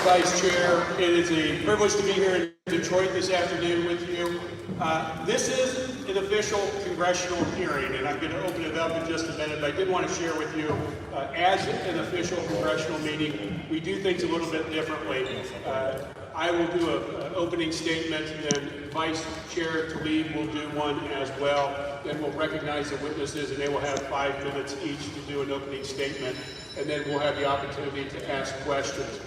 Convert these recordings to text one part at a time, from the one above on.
Vice Chair. It is a privilege to be here in Detroit this afternoon with you. This is an official congressional hearing, and I'm going to open it up in just a minute, but I did want to share with you, as an official congressional meeting, we do things a little bit differently. I will do an opening statement, then Vice Chair Tlaib will do one as well. Then we'll recognize the witnesses, and they will have 5 minutes each to do an opening statement, and then we'll have the opportunity to ask questions.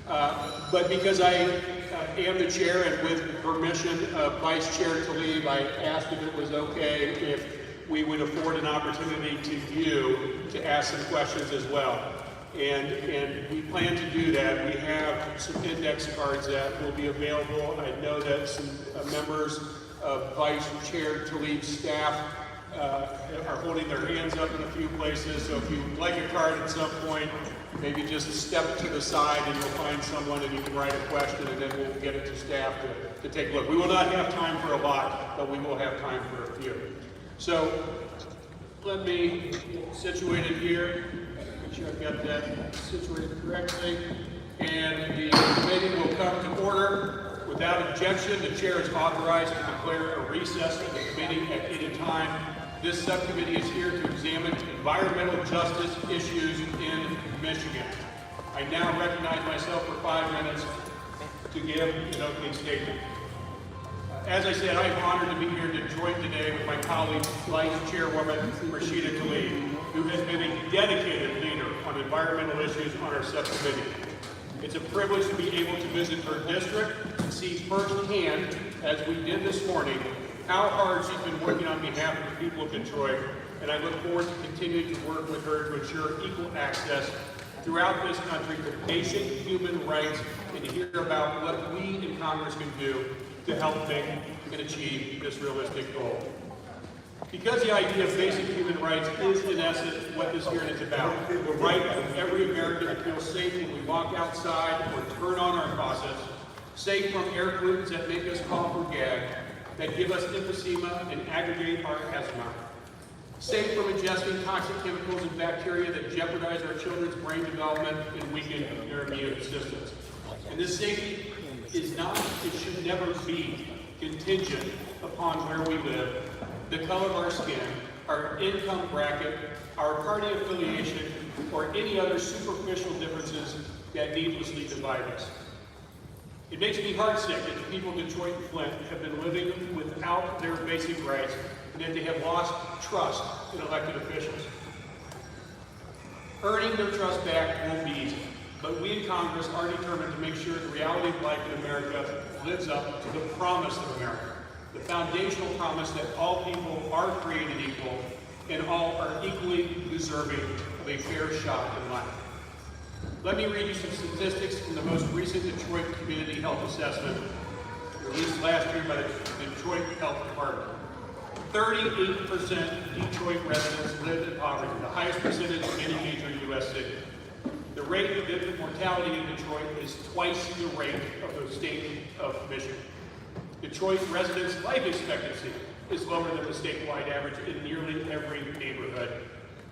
But because I am the chair, and with permission of Vice Chair Tlaib, I asked if it was okay if we would afford an opportunity to you to ask some questions as well. And we plan to do that. We have some index cards that will be available. I know that some members of Vice Chair Tlaib's staff are holding their hands up in a few places. So if you would like a card at some point, maybe just step to the side and you'll find someone and you can write a question, and then we'll get it to staff to take a look. We will not have time for a lot, but we will have time for a few. So let me situate it here. Make sure I've got that situated correctly. And the meeting will come to order. Without objection, the chair is authorized to declare a recess of the meeting at any time. This subcommittee is here to examine environmental justice issues in Michigan. I now recognize myself for 5 minutes to give an opening statement. As I said, I am honored to be here in Detroit today with my colleague, Vice Chairwoman Rashida Tlaib, who has been a dedicated leader on environmental issues on our subcommittee. It's a privilege to be able to visit her district and see firsthand, as we did this morning, how hard she's been working on behalf of the people of Detroit, and I look forward to continuing to work with her to ensure equal access throughout this country to basic human rights, and to hear about what we in Congress can do to help make and achieve this realistic goal. Because the idea of basic human rights is, in essence, what this hearing is about. The right of every American to feel safe when we walk outside or turn on our faucets, safe from air pollutants that make us cough or gag, that give us emphysema and aggravate our asthma, safe from ingesting toxic chemicals and bacteria that jeopardize our children's brain development and weaken their immune systems. And this safety is not, it should never be contingent upon where we live, the color of our skin, our income bracket, our party affiliation, or any other superficial differences that needlessly divide us. It makes me heartsick that the people of Detroit and Flint have been living without their basic rights, and that they have lost trust in elected officials. Earning their trust back won't be easy, but we in Congress are determined to make sure the reality of life in America lives up to the promise of America, the foundational promise that all people are created equal and all are equally deserving of a fair shot in life. Let me read you some statistics from the most recent Detroit Community Health Assessment released last year by the Detroit Health Department. 38% of Detroit residents live in poverty, the highest percentage of any major U.S. city. The rate of infant mortality in Detroit is twice the rate of the state of Michigan. Detroit residents' life expectancy is lower than the statewide average in nearly every neighborhood.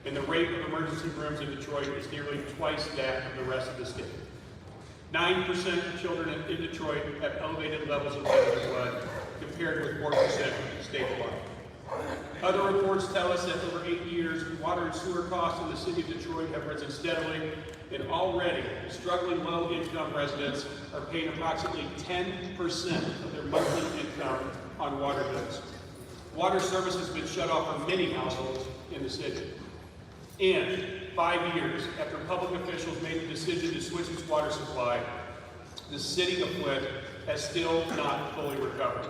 And the rate of emergency rooms in Detroit is nearly twice that of the rest of the state. 9% of children in Detroit have elevated levels of negative blood, compared with 4% statewide. Other reports tell us that over 8 years, water and sewer costs in the city of Detroit have risen steadily, and already struggling low-income residents are paying approximately 10% of their monthly income on water bills. Water service has been shut off for many households in the city. And 5 years after public officials made the decision to switch its water supply, the city of Flint has still not fully recovered.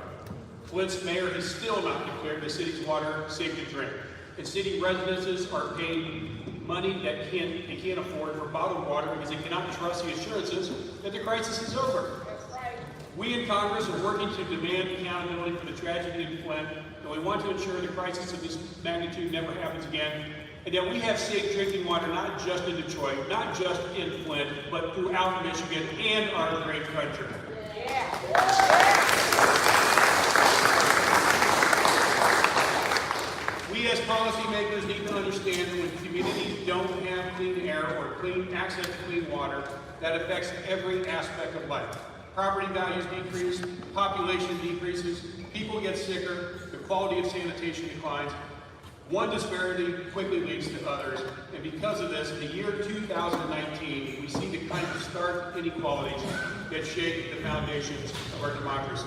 Flint's mayor has still not declared the city's water safe to drink, and city residences are paying money that they can't afford for bottled water because they cannot trust the assurances that the crisis is over. That's right. We in Congress are working to demand accountability for the tragedy in Flint, and we want to ensure the crisis of this magnitude never happens again, and that we have safe drinking water not just in Detroit, not just in Flint, but throughout Michigan and our great country. We as policymakers need to understand that when communities don't have clean air or clean access to clean water, that affects every aspect of life. Property values decrease, population decreases, people get sicker, the quality of sanitation declines. One disparity quickly leads to others, and because of this, in the year 2019, we see the kind of stark inequalities that shake the foundations of our democracy.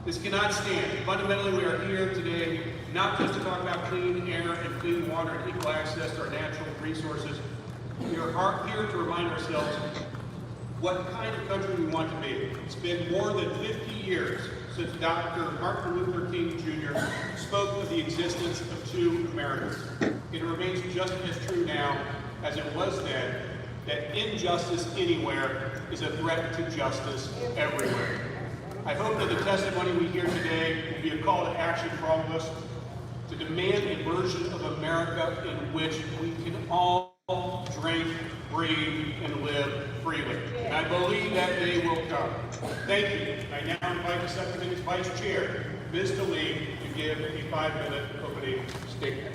This cannot stand. Fundamentally, we are here today not just to talk about clean air and clean water and equal access to our natural resources. We are here to remind ourselves what kind of country we want to be. It's been more than 50 years since Dr. Martin Luther King Jr. spoke of the existence of two Americas. It remains just as true now as it was then, that injustice anywhere is a threat to justice everywhere. I hope that the testimony we hear today will be a call to action for all of us to demand a version of America in which we can all drink, breathe, and live freely. And I believe that day will come. Thank you. I now invite the Subcommittee's Vice Chair, Ms. DeLee, to give a 5-minute opening statement.